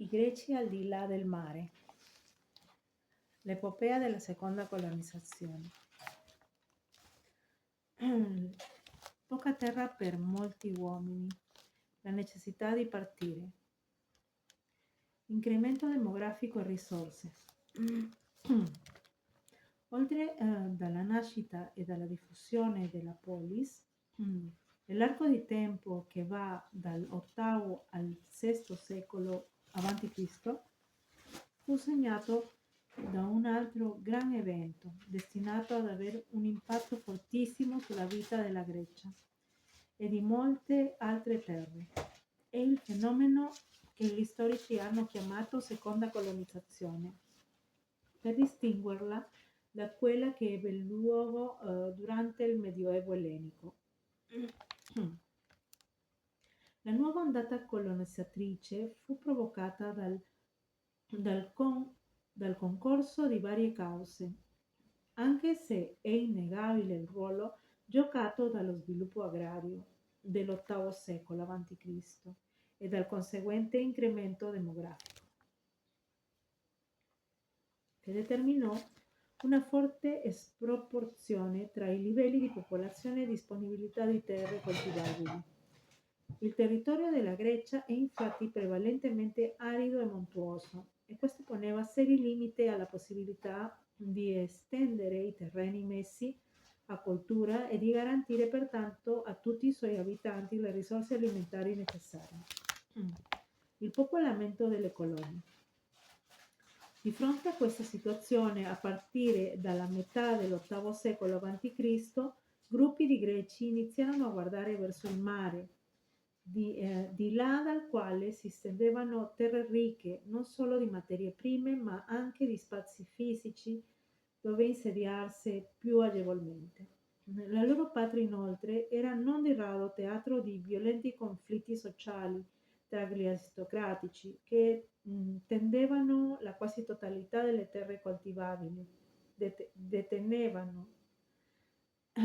I greci al di là del mare. L'epopea della seconda colonizzazione. Poca terra per molti uomini. La necessità di partire. Incremento demografico e risorse. Oltre dalla nascita e dalla diffusione della polis, nell'arco di tempo che va dall'VIII al VI secolo a.C., fu segnato da un altro gran evento destinato ad avere un impatto fortissimo sulla vita della Grecia e di molte altre terre. È il fenomeno che gli storici hanno chiamato seconda colonizzazione, per distinguerla da quella che ebbe luogo durante il Medioevo ellenico. La nuova ondata colonizzatrice fu provocata dal concorso di varie cause, anche se è innegabile il ruolo giocato dallo sviluppo agrario dell'VIII secolo a.C. e dal conseguente incremento demografico, che determinò una forte sproporzione tra i livelli di popolazione e disponibilità di terre coltivabili. Il territorio della Grecia è infatti prevalentemente arido e montuoso, e questo poneva seri limiti alla possibilità di estendere i terreni messi a coltura e di garantire pertanto a tutti i suoi abitanti le risorse alimentari necessarie. Il popolamento delle colonie. Di fronte a questa situazione, a partire dalla metà dell'VIII secolo a.C., gruppi di greci iniziarono a guardare verso il mare, di là dal quale si stendevano terre ricche non solo di materie prime, ma anche di spazi fisici dove insediarsi più agevolmente. La loro patria, inoltre, era non di rado teatro di violenti conflitti sociali tra gli aristocratici che tendevano la quasi totalità delle terre coltivabili, detenevano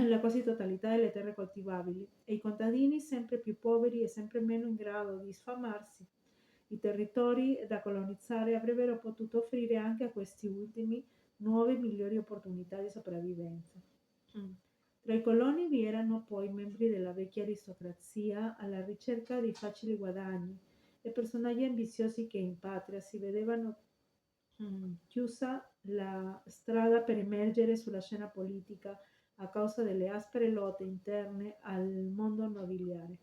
la quasi totalità delle terre coltivabili e i contadini sempre più poveri e sempre meno in grado di sfamarsi. I territori da colonizzare avrebbero potuto offrire anche a questi ultimi nuove migliori opportunità di sopravvivenza. Tra i coloni vi erano poi membri della vecchia aristocrazia alla ricerca di facili guadagni e personaggi ambiziosi che in patria si vedevano chiusa la strada per emergere sulla scena politica a causa delle aspre lotte interne al mondo nobiliare.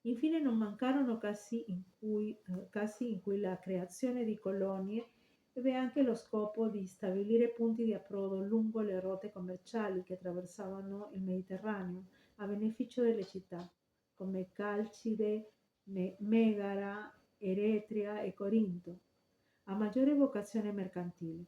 Infine non mancarono casi in cui la creazione di colonie ebbe anche lo scopo di stabilire punti di approdo lungo le rotte commerciali che attraversavano il Mediterraneo a beneficio delle città, come Calcide, Megara, Eretria e Corinto, a maggiore vocazione mercantile.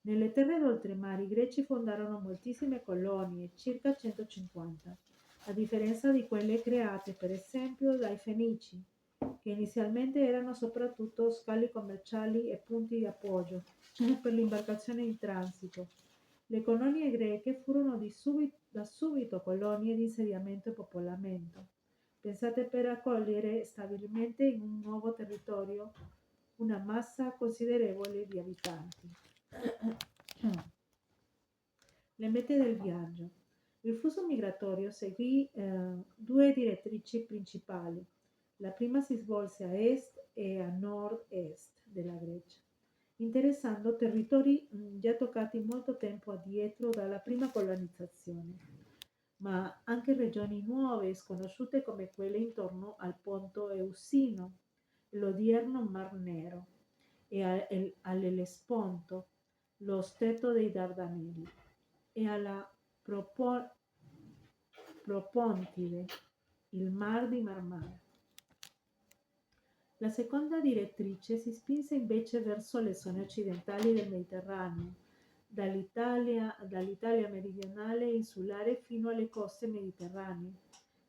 Nelle terre d'oltremare i greci fondarono moltissime colonie, circa 150, a differenza di quelle create per esempio dai Fenici, che inizialmente erano soprattutto scali commerciali e punti di appoggio per l'imbarcazione in transito. Le colonie greche furono da subito colonie di insediamento e popolamento, pensate per accogliere stabilmente in un nuovo territorio una massa considerevole di abitanti. Le mete del viaggio. Il flusso migratorio seguì due direttrici principali. La prima si svolse a est e a nord-est della Grecia, interessando territori già toccati molto tempo addietro dalla prima colonizzazione, ma anche regioni nuove e sconosciute come quelle intorno al Ponto Eussino, l'odierno Mar Nero, e all'Ellesponto, lo stretto dei Dardanelli, e alla Propontide, il Mar di Marmara. La seconda direttrice si spinse invece verso le zone occidentali del Mediterraneo, dall'Italia meridionale e insulare fino alle coste mediterranee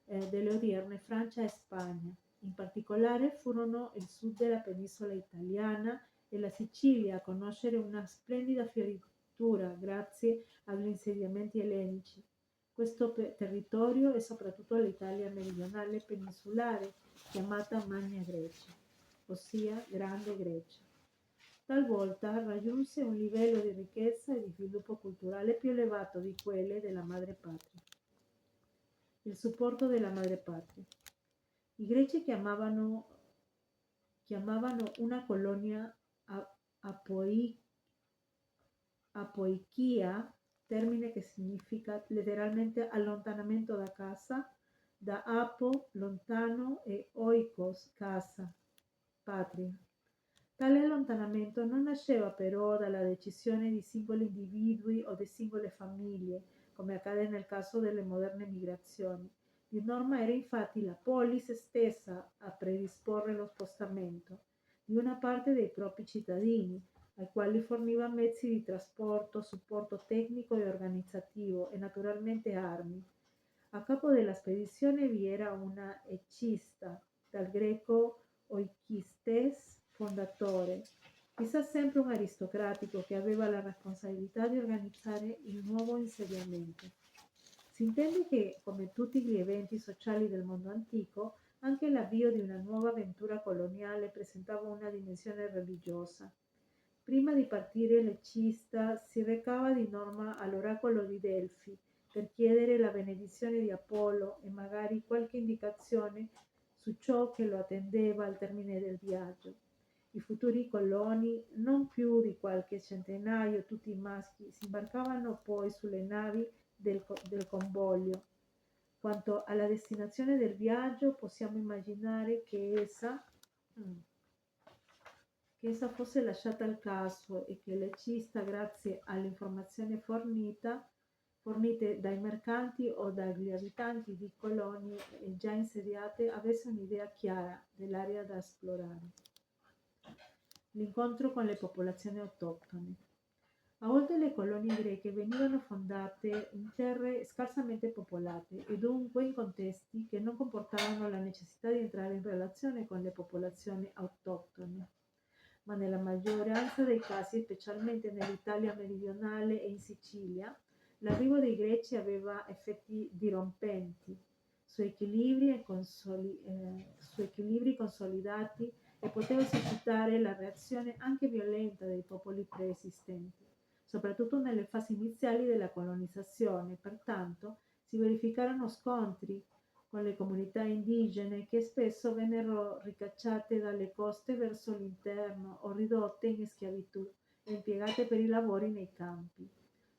delle odierne Francia e Spagna. In particolare furono il sud della penisola italiana e la Sicilia a conoscere una splendida fioritura grazie agli insediamenti ellenici. Questo territorio è soprattutto l'Italia meridionale peninsulare, chiamata Magna Grecia. ossia Grande Grecia. Talvolta raggiunse un livello di ricchezza e di sviluppo culturale più elevato di quelle della madrepatria. Il supporto della madrepatria. I greci chiamavano una colonia apoichia, termine che significa letteralmente allontanamento da casa, da apo, lontano, e oikos, casa, patria. Tale allontanamento non nasceva però dalla decisione di singoli individui o di singole famiglie, come accade nel caso delle moderne migrazioni. Di norma era infatti la polis stessa a predisporre lo spostamento di una parte dei propri cittadini, ai quali forniva mezzi di trasporto, supporto tecnico e organizzativo e naturalmente armi. A capo della spedizione vi era una ecista, dal greco oikistes, fondatore, chissà sempre un aristocratico che aveva la responsabilità di organizzare il nuovo insediamento. Si intende che, come tutti gli eventi sociali del mondo antico, anche l'avvio di una nuova avventura coloniale presentava una dimensione religiosa. Prima di partire l'ecista si recava di norma all'oracolo di Delfi per chiedere la benedizione di Apollo e magari qualche indicazione su ciò che lo attendeva al termine del viaggio. I futuri coloni, non più di qualche centinaio, tutti maschi, si imbarcavano poi sulle navi del convoglio. Quanto alla destinazione del viaggio, possiamo immaginare che essa fosse lasciata al caso e che l'ecista, grazie alle informazioni fornite dai mercanti o dagli abitanti di colonie già insediate, avesse un'idea chiara dell'area da esplorare. L'incontro con le popolazioni autoctone. A volte le colonie greche venivano fondate in terre scarsamente popolate e dunque in contesti che non comportavano la necessità di entrare in relazione con le popolazioni autoctone. Ma nella maggioranza dei casi, specialmente nell'Italia meridionale e in Sicilia, l'arrivo dei greci aveva effetti dirompenti su equilibri consolidati e poteva suscitare la reazione anche violenta dei popoli preesistenti, soprattutto nelle fasi iniziali della colonizzazione. Pertanto si verificarono scontri con le comunità indigene che spesso vennero ricacciate dalle coste verso l'interno o ridotte in schiavitù e impiegate per i lavori nei campi.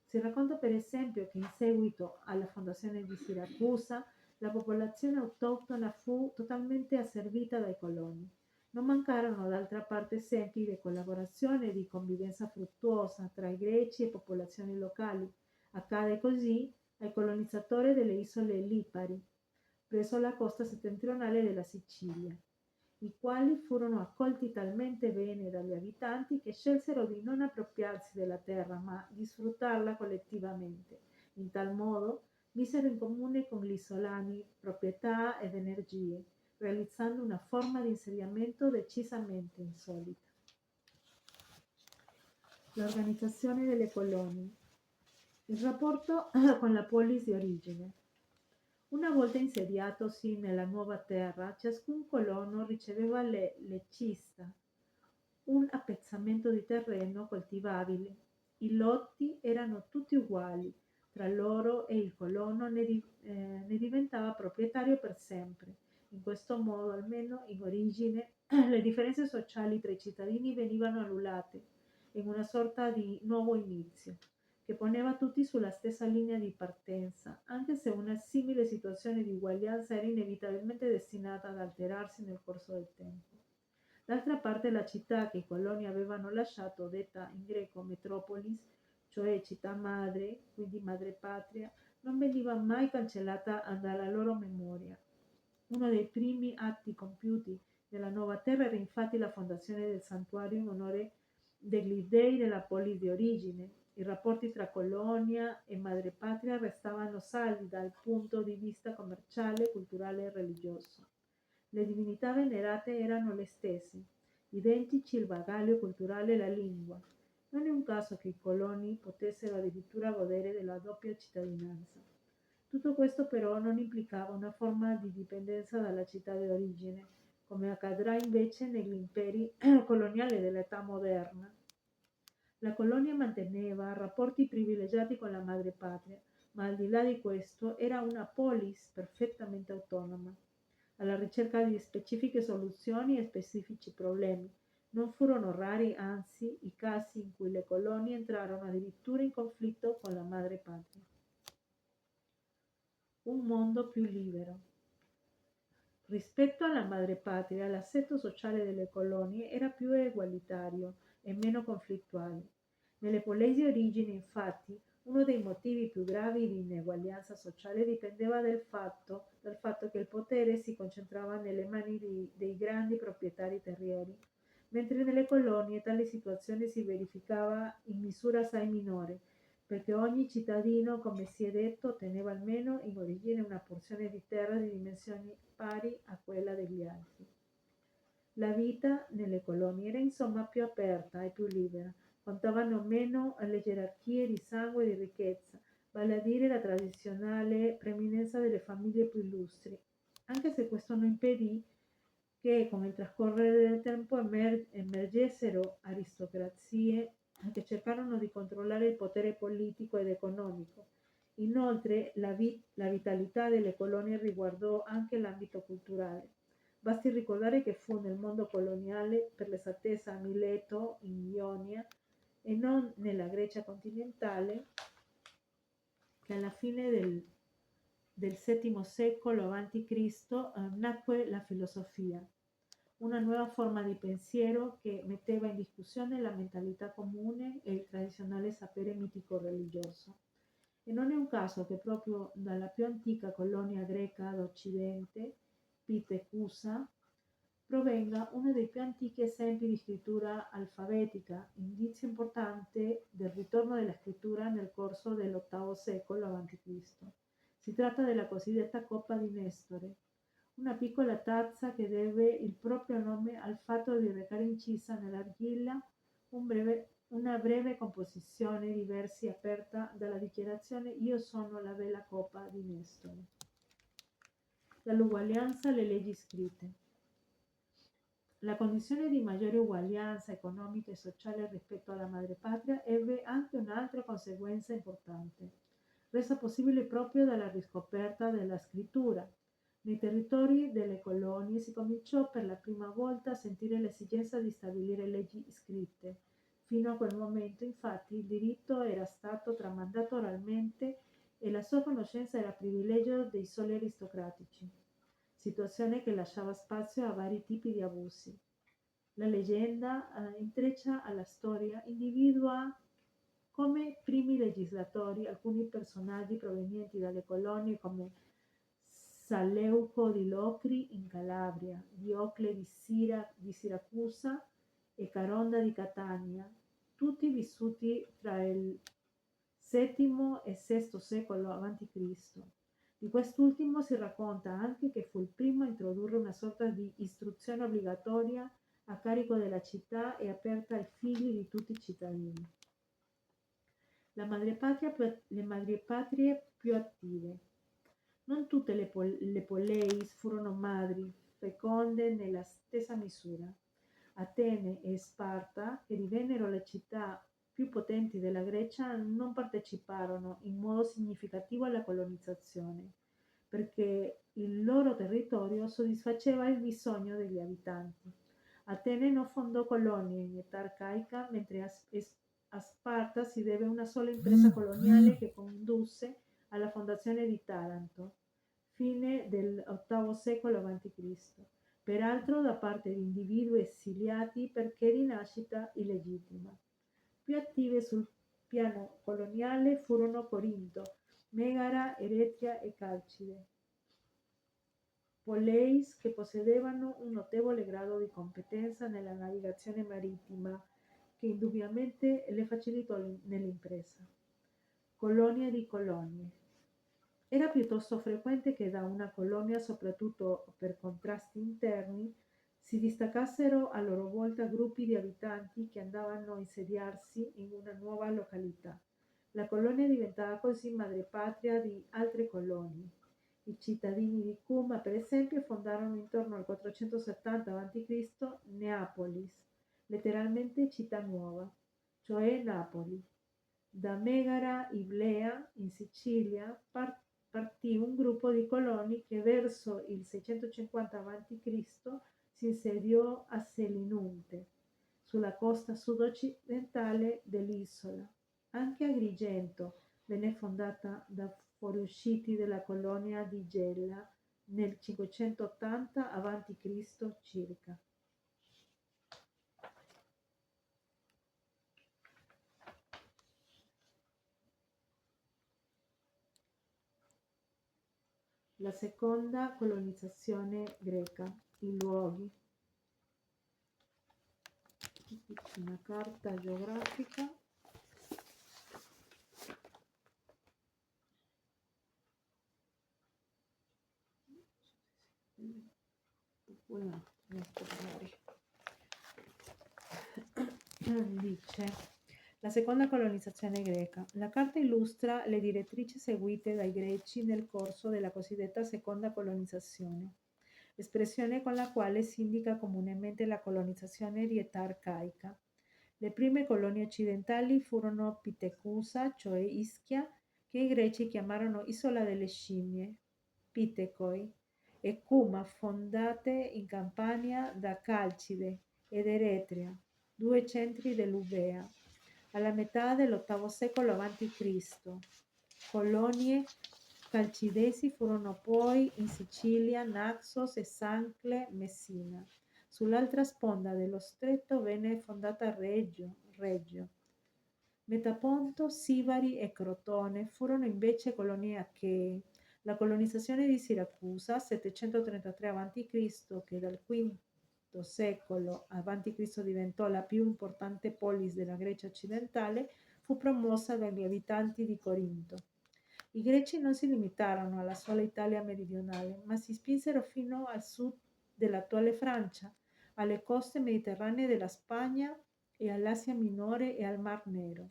Si racconta per esempio che in seguito alla fondazione di Siracusa la popolazione autoctona fu totalmente asservita dai coloni. Non mancarono d'altra parte esempi di collaborazione e di convivenza fruttuosa tra i greci e popolazioni locali. Accade così ai colonizzatori delle isole Lipari, presso la costa settentrionale della Sicilia, i quali furono accolti talmente bene dagli abitanti che scelsero di non appropriarsi della terra, ma di sfruttarla collettivamente. In tal modo misero in comune con gli isolani proprietà ed energie, realizzando una forma di insediamento decisamente insolita. L'organizzazione delle colonie. Il rapporto con la polis di origine. Una volta insediatosi nella nuova terra, ciascun colono riceveva l'ecista, un appezzamento di terreno coltivabile. I lotti erano tutti uguali tra loro e il colono ne diventava proprietario per sempre. In questo modo, almeno in origine, le differenze sociali tra i cittadini venivano annullate in una sorta di nuovo inizio che poneva tutti sulla stessa linea di partenza, anche se una simile situazione di uguaglianza era inevitabilmente destinata ad alterarsi nel corso del tempo. D'altra parte la città che i coloni avevano lasciato, detta in greco metropolis, cioè città madre, quindi madrepatria, non veniva mai cancellata dalla loro memoria. Uno dei primi atti compiuti nella nuova terra era infatti la fondazione del santuario in onore degli dei della polis di origine. I rapporti tra colonia e madrepatria restavano saldi dal punto di vista commerciale, culturale e religioso. Le divinità venerate erano le stesse, identici il bagaglio culturale e la lingua. Non è un caso che i coloni potessero addirittura godere della doppia cittadinanza. Tutto questo però non implicava una forma di dipendenza dalla città di origine, come accadrà invece negli imperi coloniali dell'età moderna. La colonia manteneva rapporti privilegiati con la madrepatria, ma al di là di questo era una polis perfettamente autonoma, alla ricerca di specifiche soluzioni e specifici problemi. Non furono rari, anzi, i casi in cui le colonie entrarono addirittura in conflitto con la madrepatria. Un mondo più libero. Rispetto alla madrepatria, l'assetto sociale delle colonie era più egualitario e meno conflittuale. Nelle polesi origini, infatti, uno dei motivi più gravi di ineguaglianza sociale dipendeva dal fatto che il potere si concentrava nelle mani dei grandi proprietari terrieri, mentre nelle colonie tale situazione si verificava in misura assai minore, perché ogni cittadino, come si è detto, teneva almeno in origine una porzione di terra di dimensioni pari a quella degli altri. La vita nelle colonie era insomma più aperta e più libera, contavano meno le gerarchie di sangue e di ricchezza, vale a dire la tradizionale preminenza delle famiglie più illustri, anche se questo non impedì che con il trascorrere del tempo emergessero aristocrazie che cercarono di controllare il potere politico ed economico. Inoltre, la vitalità delle colonie riguardò anche l'ambito culturale. Basti ricordare che fu nel mondo coloniale, per l'esattezza a Mileto, in Ionia, e non nella Grecia continentale, che alla fine del VII secolo a.C. Nacque la filosofia, una nuova forma di pensiero che metteva in discussione la mentalità comune e il tradizionale sapere mitico-religioso. E non è un caso che proprio dalla più antica colonia greca d'Occidente, Pithecusa, provenga uno dei più antichi esempi di scrittura alfabetica, indizio importante del ritorno della scrittura nel corso dell'VIII secolo a.C. Si tratta della cosiddetta Coppa di Nestore, una piccola tazza che deve il proprio nome al fatto di recare incisa nell'argilla una breve composizione di versi aperta dalla dichiarazione «Io sono la bella Coppa di Nestore». Dall'uguaglianza alle leggi scritte. La condizione di maggiore uguaglianza economica e sociale rispetto alla madrepatria ebbe anche un'altra conseguenza importante, resa possibile proprio dalla riscoperta della scrittura. Nei territori delle colonie si cominciò per la prima volta a sentire l'esigenza di stabilire leggi scritte. Fino a quel momento, infatti, il diritto era stato tramandato oralmente e la sua conoscenza era privilegio dei soli aristocratici, situazione che lasciava spazio a vari tipi di abusi. La leggenda intreccia alla storia, individua come primi legislatori alcuni personaggi provenienti dalle colonie come Saleuco di Locri in Calabria, Diocle di Siracusa e Caronda di Catania, tutti vissuti tra il VII e VI secolo a.C. Di quest'ultimo si racconta anche che fu il primo a introdurre una sorta di istruzione obbligatoria a carico della città e aperta ai figli di tutti i cittadini. Le madrepatrie più attive. Non tutte le poleis furono madri feconde nella stessa misura. Atene e Sparta, che divennero le città più potenti della Grecia, non parteciparono in modo significativo alla colonizzazione, perché il loro territorio soddisfaceva il bisogno degli abitanti. Atene non fondò colonie in età arcaica, mentre a Sparta si deve una sola impresa coloniale che condusse alla fondazione di Taranto, fine del VIII secolo a.C., peraltro da parte di individui esiliati perché di nascita illegittima. Più attive sul piano coloniale furono Corinto, Megara, Eretria e Calcide, poleis che possedevano un notevole grado di competenza nella navigazione marittima, che indubbiamente le facilitò nell'impresa. Colonie di colonie. Era piuttosto frequente che da una colonia, soprattutto per contrasti interni, si distaccassero a loro volta gruppi di abitanti che andavano a insediarsi in una nuova località. La colonia diventava così madrepatria di altre colonie. I cittadini di Cuma, per esempio, fondarono intorno al 470 a.C. Neapolis, letteralmente città nuova, cioè Napoli. Da Megara Iblea, in Sicilia, partì un gruppo di coloni che verso il 650 a.C. si insediò a Selinunte, sulla costa sud-occidentale dell'isola. Anche Agrigento venne fondata da fuoriusciti della colonia di Gela nel 580 a.C. circa. La seconda colonizzazione greca, i luoghi. Una carta geografica. Dice la seconda colonizzazione greca. La carta illustra le direttrici seguite dai greci nel corso della cosiddetta seconda colonizzazione, espressione con la quale si indica comunemente la colonizzazione di età arcaica. Le prime colonie occidentali furono Pitecusa, cioè Ischia, che i greci chiamarono Isola delle Scimmie, Pitekoi, e Cuma, fondate in Campania da Calcide ed Eretria, due centri dell'Ubea, alla metà dell'VIII secolo a.C. Colonie calcidesi furono poi in Sicilia, Naxos e Sancle, Messina. Sull'altra sponda dello stretto venne fondata Reggio. Metaponto, Sibari e Crotone furono invece colonie achee. La colonizzazione di Siracusa, 733 a.C., che dal V secolo a.C. diventò la più importante polis della Grecia occidentale, fu promossa dagli abitanti di Corinto. I greci non si limitarono alla sola Italia meridionale, ma si spinsero fino al sud dell'attuale Francia, alle coste mediterranee della Spagna e all'Asia Minore e al Mar Nero.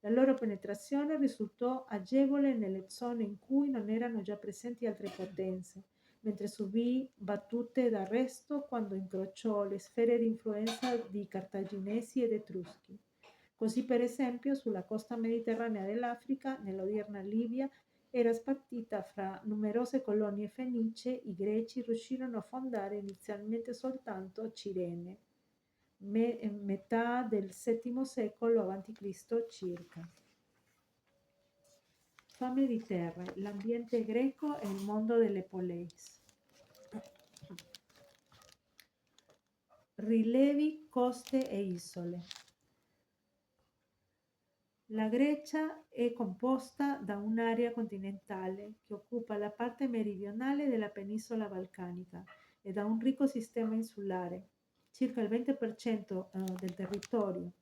La loro penetrazione risultò agevole nelle zone in cui non erano già presenti altre potenze, mentre subì battute d'arresto quando incrociò le sfere di influenza di cartaginesi ed etruschi. Così, per esempio, sulla costa mediterranea dell'Africa, nell'odierna Libia, era spartita fra numerose colonie fenicie. I greci riuscirono a fondare inizialmente soltanto Cirene, metà del VII secolo a.C. circa. Fame di terre, l'ambiente greco e il mondo delle poleis. Rilievi, coste e isole. La Grecia è composta da un'area continentale che occupa la parte meridionale della penisola balcanica e da un ricco sistema insulare, circa il 20% del territorio,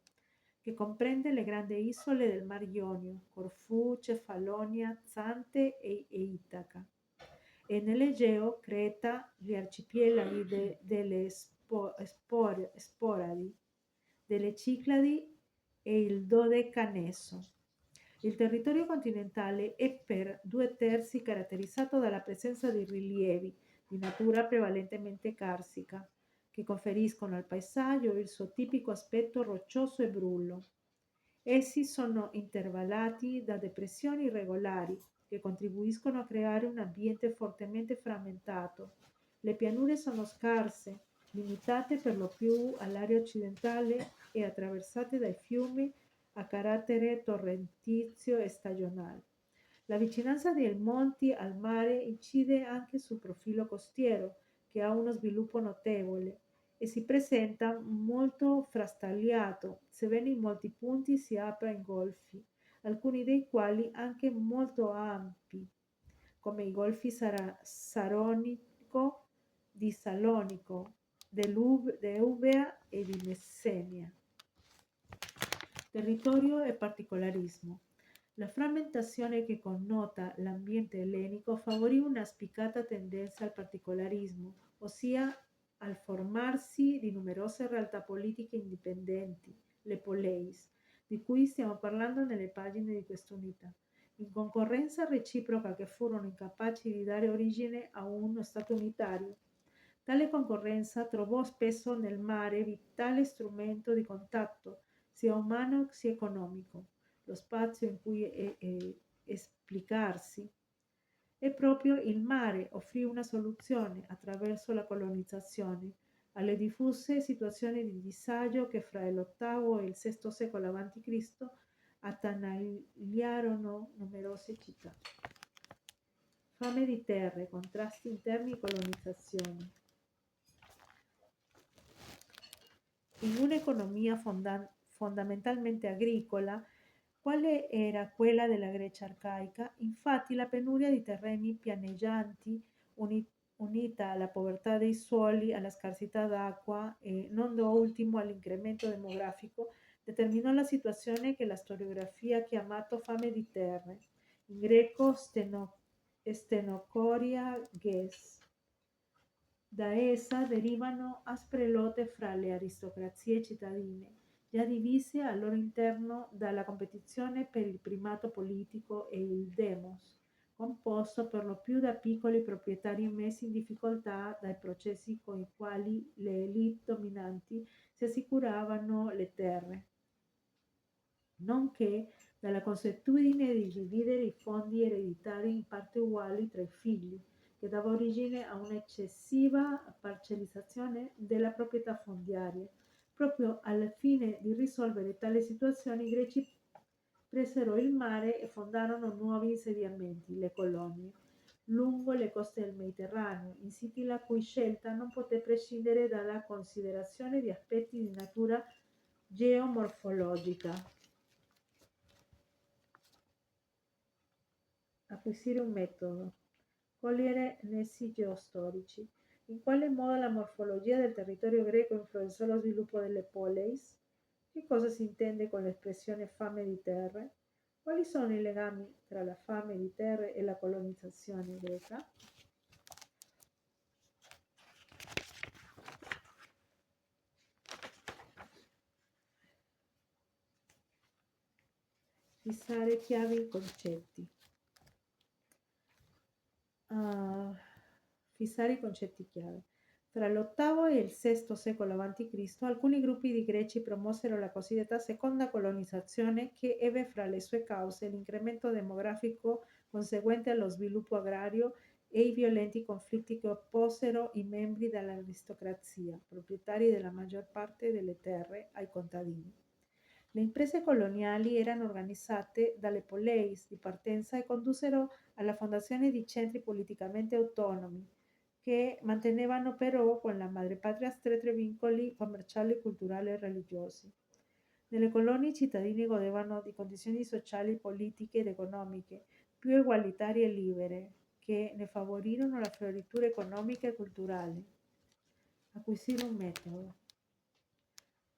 che comprende le grandi isole del Mar Ionio, Corfù, Cefalonia, Zante e Itaca, e nell'Egeo, Creta, gli arcipelaghi delle Sporadi, delle Cicladi e il Dodecaneso. Il territorio continentale è per 2/3 caratterizzato dalla presenza di rilievi di natura prevalentemente carsica, che conferiscono al paesaggio il suo tipico aspetto roccioso e brullo. Essi sono intervallati da depressioni irregolari che contribuiscono a creare un ambiente fortemente frammentato. Le pianure sono scarse, limitate per lo più all'area occidentale e attraversate dai fiumi a carattere torrentizio e stagionale. La vicinanza dei monti al mare incide anche sul profilo costiero, che ha uno sviluppo notevole e si presenta molto frastagliato, sebbene in molti punti si apra in golfi, alcuni dei quali anche molto ampi, come i golfi Saronico, di Salonico, Eubea e di Messenia. Territorio e particolarismo. La frammentazione che connota l'ambiente ellenico favorì una spiccata tendenza al particolarismo, ossia al formarsi di numerose realtà politiche indipendenti, le poleis, di cui stiamo parlando nelle pagine di questa unità. in concorrenza reciproca che furono incapaci di dare origine a uno Stato unitario. Tale concorrenza trovò spesso nel mare vitale strumento di contatto, sia umano sia economico, lo spazio in cui esplicarsi. E proprio il mare offrì una soluzione attraverso la colonizzazione alle diffuse situazioni di disagio che fra l'VIII e il VI secolo a.C. attanagliarono numerose città. Fame di terre, contrasti interni e colonizzazione. In un'economia fondamentalmente agricola, quale era quella della Grecia arcaica, infatti la penuria di terreni pianeggianti, unita alla povertà dei suoli, alla scarsità d'acqua e non da ultimo all'incremento demografico, determinò la situazione che la storiografia ha chiamato fame di terre, in greco stenocoria ges. Da essa derivano aspre lotte fra le aristocrazie cittadine, già divise al loro interno dalla competizione per il primato politico e il demos, composto per lo più da piccoli proprietari messi in difficoltà dai processi con i quali le elite dominanti si assicuravano le terre, nonché dalla consuetudine di dividere i fondi ereditari in parti uguali tra i figli, che dava origine a un'eccessiva parcellizzazione della proprietà fondiaria. Proprio al fine di risolvere tale situazione, i greci presero il mare e fondarono nuovi insediamenti, le colonie, lungo le coste del Mediterraneo, in siti la cui scelta non poté prescindere dalla considerazione di aspetti di natura geomorfologica. Acquisire un metodo. Cogliere nessi geostorici. In quale modo la morfologia del territorio greco influenzò lo sviluppo delle poleis? Che cosa si intende con l'espressione fame di terre? Quali sono i legami tra la fame di terre e la colonizzazione greca? Fissare chiavi e concetti. Fissare i concetti chiave. Tra l'VIII e il VI secolo a.C., alcuni gruppi di greci promossero la cosiddetta seconda colonizzazione, che ebbe fra le sue cause l'incremento demografico conseguente allo sviluppo agrario e i violenti conflitti che opposero i membri dell'aristocrazia, proprietari della maggior parte delle terre, ai contadini. Le imprese coloniali erano organizzate dalle poleis di partenza e condussero alla fondazione di centri politicamente autonomi, che mantenevano però con la madrepatria stretti vincoli commerciali, culturali e religiosi. Nelle colonie i cittadini godevano di condizioni sociali, politiche ed economiche più egualitarie e libere, che ne favorirono la fioritura economica e culturale. Acquisire un metodo.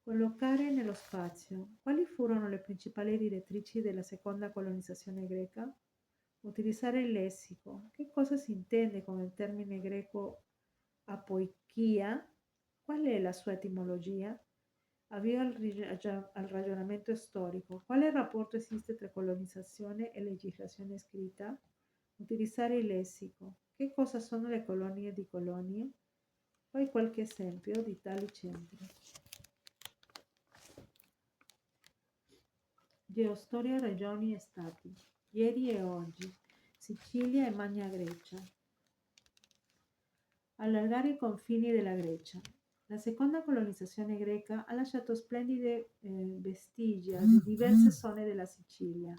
Collocare nello spazio. Quali furono le principali direttrici della seconda colonizzazione greca? Utilizzare il lessico. Che cosa si intende con il termine greco apoikia? Qual è la sua etimologia? Avvio al ragionamento storico. Quale rapporto esiste tra colonizzazione e legislazione scritta? Utilizzare il lessico. Che cosa sono le colonie di colonie? Poi qualche esempio di tali centri. Geostoria, regioni e stati. Ieri e oggi. Sicilia e Magna Grecia. Allargare i confini della Grecia. La seconda colonizzazione greca ha lasciato splendide vestigia di diverse zone della Sicilia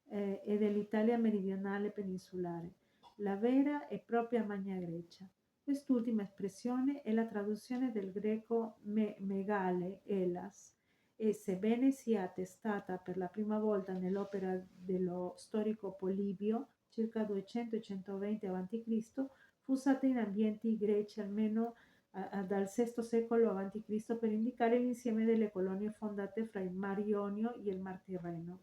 e dell'Italia meridionale peninsulare, la vera e propria Magna Grecia. Quest'ultima espressione è la traduzione del greco megale, Elas, e sebbene sia attestata per la prima volta nell'opera dello storico Polibio, circa 200-120 a.C., fu usata in ambienti greci almeno dal VI secolo a.C. per indicare l'insieme delle colonie fondate fra il Mar Ionio e il Mar Tirreno.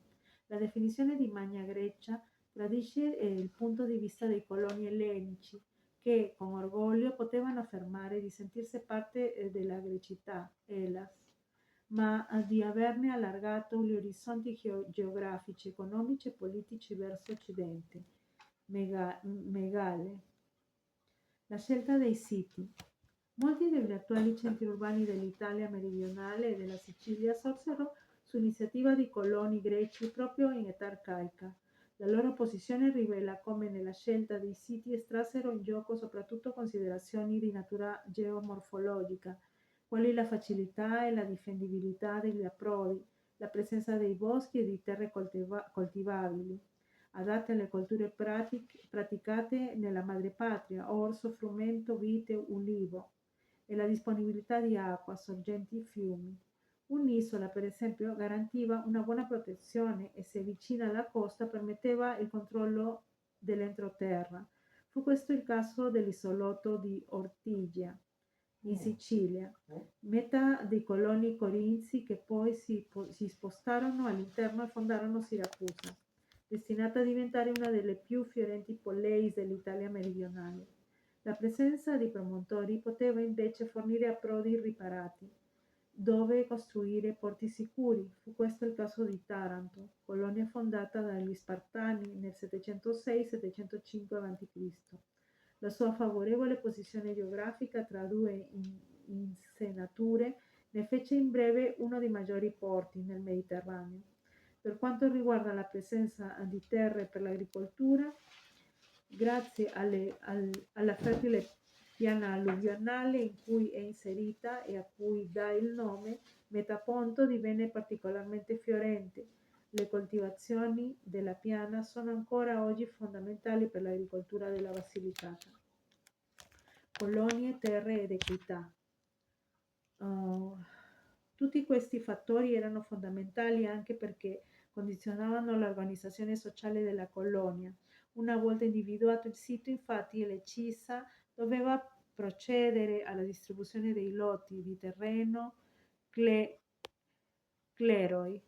La definizione di Magna Grecia tradisce il punto di vista dei coloni ellenici, che con orgoglio potevano affermare di sentirsi parte della grecità, Elas. ma di averne allargato gli orizzonti geografici, economici e politici verso occidente. Megale. La scelta dei siti. Molti degli attuali centri urbani dell'Italia meridionale e della Sicilia sorsero su iniziativa di coloni greci proprio in età arcaica. La loro posizione rivela come nella scelta dei siti estrassero in gioco soprattutto considerazioni di natura geomorfologica, quali la facilità e la difendibilità degli approdi, la presenza dei boschi e di terre coltivabili, adatte alle colture praticate nella madrepatria, orzo, frumento, vite, ulivo, e la disponibilità di acqua, sorgenti, fiumi. Un'isola, per esempio, garantiva una buona protezione e se vicina alla costa permetteva il controllo dell'entroterra. Fu questo il caso dell'isolotto di Ortigia, in Sicilia, meta dei coloni corinzi che poi si spostarono all'interno e fondarono Siracusa, destinata a diventare una delle più fiorenti polleis dell'Italia meridionale. La presenza di promontori poteva invece fornire approdi riparati, dove costruire porti sicuri. Fu questo il caso di Taranto, colonia fondata dagli Spartani nel 706-705 a.C. La sua favorevole posizione geografica tra due insenature ne fece in breve uno dei maggiori porti nel Mediterraneo. Per quanto riguarda la presenza di terre per l'agricoltura, grazie alla fertile piana alluvionale in cui è inserita e a cui dà il nome, Metaponto divenne particolarmente fiorente. Le coltivazioni della piana sono ancora oggi fondamentali per l'agricoltura della Basilicata. Colonie, terre ed equità. Tutti questi fattori erano fondamentali anche perché condizionavano l'organizzazione sociale della colonia. Una volta individuato il sito, infatti, l'ECISA doveva procedere alla distribuzione dei lotti di terreno cleroi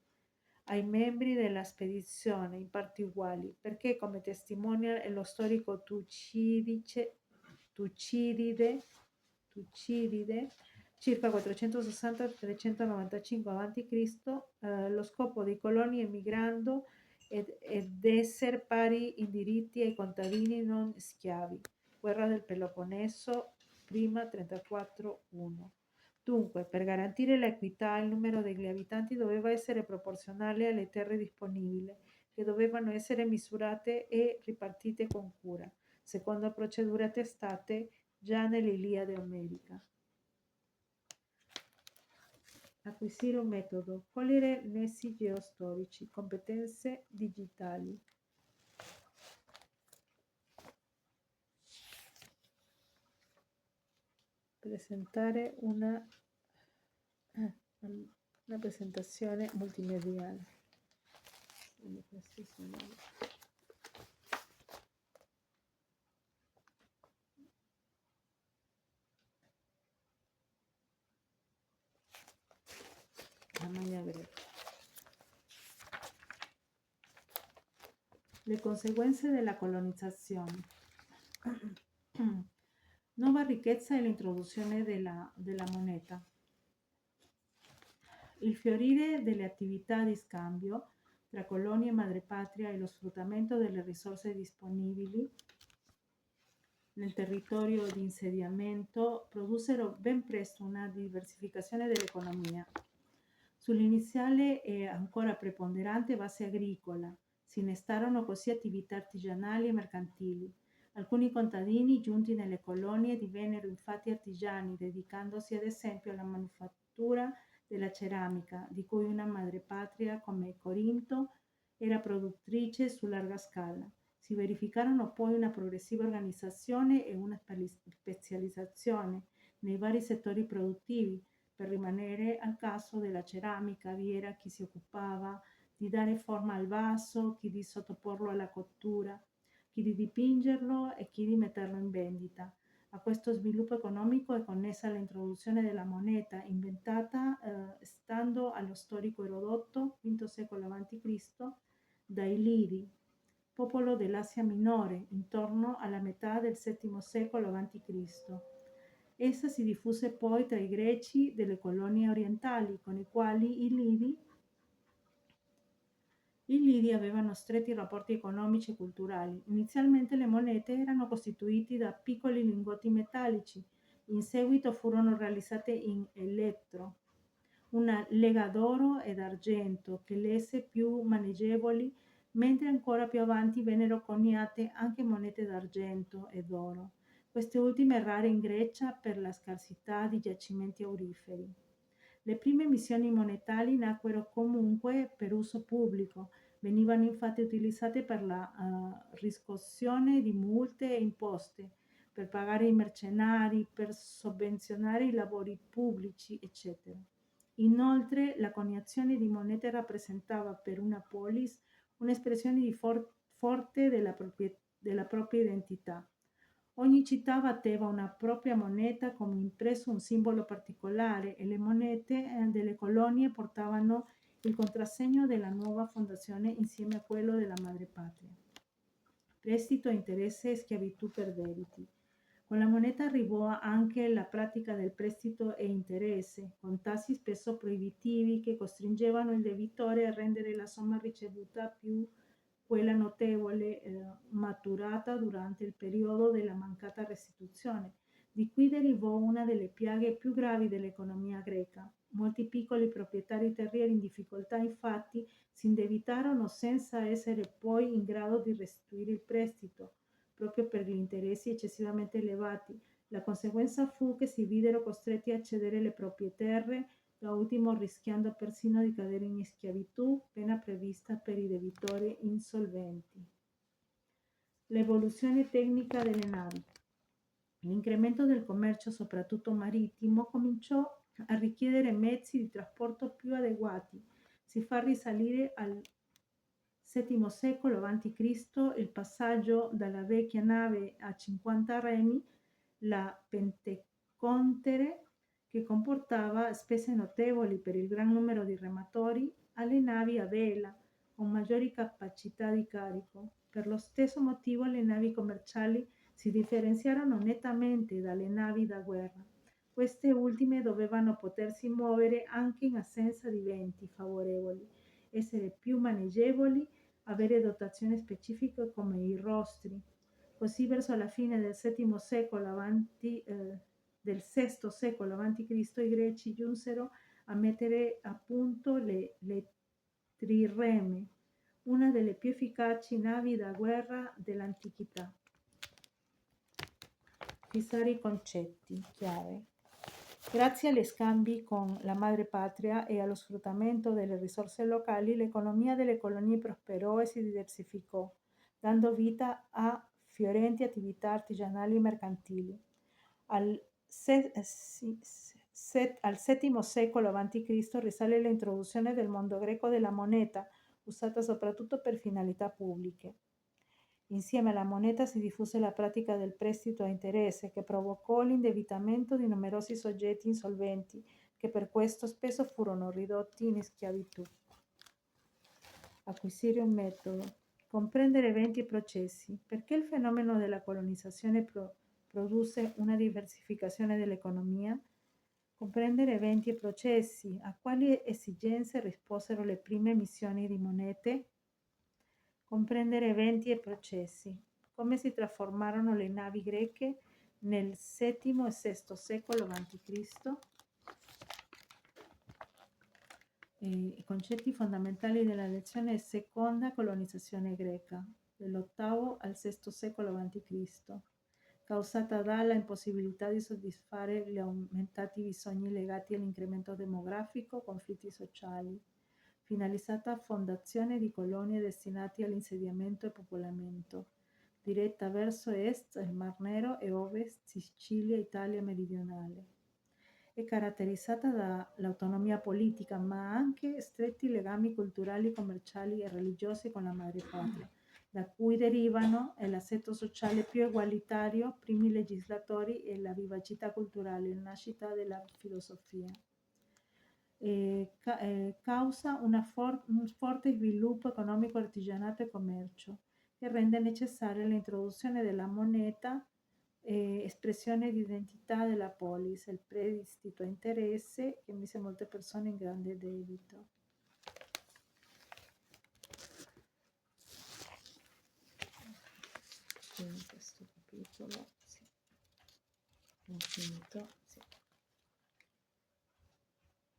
ai membri della spedizione in parti uguali, perché, come testimonia lo storico Tucidide, circa 460-395 a.C., lo scopo dei coloni emigrando ed essere pari in diritti ai contadini non schiavi. Guerra del Peloponneso, prima 34-1. Dunque, per garantire l'equità, il numero degli abitanti doveva essere proporzionale alle terre disponibili, che dovevano essere misurate e ripartite con cura, secondo procedure attestate già nell'Iliade omerica. Acquisire un metodo, cogliere nessi geostorici, competenze digitali. Presentare una presentazione multimediale. La maglia greca. Le conseguenze della colonizzazione. Nuova ricchezza e l'introduzione della moneta. Il fiorire delle attività di scambio tra colonie e madrepatria e lo sfruttamento delle risorse disponibili nel territorio di insediamento produssero ben presto una diversificazione dell'economia. Sull'iniziale e ancora preponderante base agricola si innestarono così attività artigianali e mercantili. Alcuni contadini giunti nelle colonie divennero infatti artigiani, dedicandosi ad esempio alla manufattura della ceramica, di cui una madrepatria come Corinto era produttrice su larga scala. Si verificarono poi una progressiva organizzazione e una specializzazione nei vari settori produttivi. Per rimanere al caso della ceramica, vi era chi si occupava di dare forma al vaso, chi di sottoporlo alla cottura, chi di dipingerlo e chi di metterlo in vendita. A questo sviluppo economico è connessa l'introduzione della moneta, inventata stando allo storico Erodotto, V secolo a.C., dai Liri, popolo dell'Asia Minore, intorno alla metà del VII secolo a.C. Essa si diffuse poi tra i greci delle colonie orientali, con i quali i Lidi avevano stretti rapporti economici e culturali. Inizialmente le monete erano costituite da piccoli lingotti metallici, in seguito furono realizzate in elettro, una lega d'oro ed argento che rese più maneggevoli, mentre ancora più avanti vennero coniate anche monete d'argento e d'oro, queste ultime rare in Grecia per la scarsità di giacimenti auriferi. Le prime emissioni monetali nacquero comunque per uso pubblico, venivano infatti utilizzate per la riscossione di multe e imposte, per pagare i mercenari, per sovvenzionare i lavori pubblici, eccetera. Inoltre, la coniazione di monete rappresentava per una polis un'espressione forte della propria identità. Ogni città batteva una propria moneta con impresso un simbolo particolare e le monete delle colonie portavano il contrassegno della nuova fondazione insieme a quello della madrepatria. Prestito, interesse e schiavitù per debiti. Con la moneta arrivò anche la pratica del prestito e interesse, con tassi spesso proibitivi che costringevano il debitore a rendere la somma ricevuta più quella notevole maturata durante il periodo della mancata restituzione, di cui derivò una delle piaghe più gravi dell'economia greca. Molti piccoli proprietari terrieri in difficoltà infatti si indebitarono senza essere poi in grado di restituire il prestito, proprio per gli interessi eccessivamente elevati. La conseguenza fu che si videro costretti a cedere le proprie terre, da ultimo rischiando persino di cadere in schiavitù, pena prevista per i debitori insolventi. L'evoluzione tecnica delle navi. L'incremento del commercio, soprattutto marittimo, cominciò a richiedere mezzi di trasporto più adeguati. Si fa risalire al VII secolo a.C. il passaggio dalla vecchia nave a 50 remi, la Pentecontere, che comportava spese notevoli per il gran numero di rematori, alle navi a vela, con maggiori capacità di carico. Per lo stesso motivo le navi commerciali si differenziarono nettamente dalle navi da guerra. Queste ultime dovevano potersi muovere anche in assenza di venti favorevoli, essere più maneggevoli, avere dotazioni specifiche come i rostri. Così verso la fine del VII secolo del VI secolo a.C. i greci giunsero a mettere a punto le trireme, una delle più efficaci navi da guerra dell'antichità. Fissare i concetti chiave. Grazie agli scambi con la madrepatria e allo sfruttamento delle risorse locali, l'economia delle colonie prosperò e si diversificò, dando vita a fiorenti attività artigianali e mercantili. Al VII secolo a.C. risale l'introduzione del mondo greco della moneta, usata soprattutto per finalità pubbliche. Insieme alla moneta si diffuse la pratica del prestito a interesse, che provocò l'indebitamento di numerosi soggetti insolventi, che per questo spesso furono ridotti in schiavitù. Acquisire un metodo. Comprendere eventi e processi. Perché il fenomeno della colonizzazione produsse una diversificazione dell'economia? Comprendere eventi e processi. A quali esigenze risposero le prime emissioni di monete? Comprendere eventi e processi. Come si trasformarono le navi greche nel VII e VI secolo a.C. I concetti fondamentali della lezione seconda colonizzazione greca, dall'VIII al VI secolo a.C., causata dalla impossibilità di soddisfare gli aumentati bisogni legati all'incremento demografico, conflitti sociali, finalizzata a fondazione di colonie destinate all'insediamento e popolamento, diretta verso est il Mar Nero e ovest Sicilia e Italia meridionale. È caratterizzata dall'autonomia politica, ma anche stretti legami culturali, commerciali e religiosi con la madrepatria, da cui derivano l'assetto sociale più egualitario, primi legislatori e la vivacità culturale, la nascita della filosofia. Causa un forte sviluppo economico, artigianato e commercio, che rende necessaria l'introduzione della moneta espressione di identità della polis, il prestito a interesse che mise molte persone in grande debito. Quindi questo capitolo, sì, ho finito.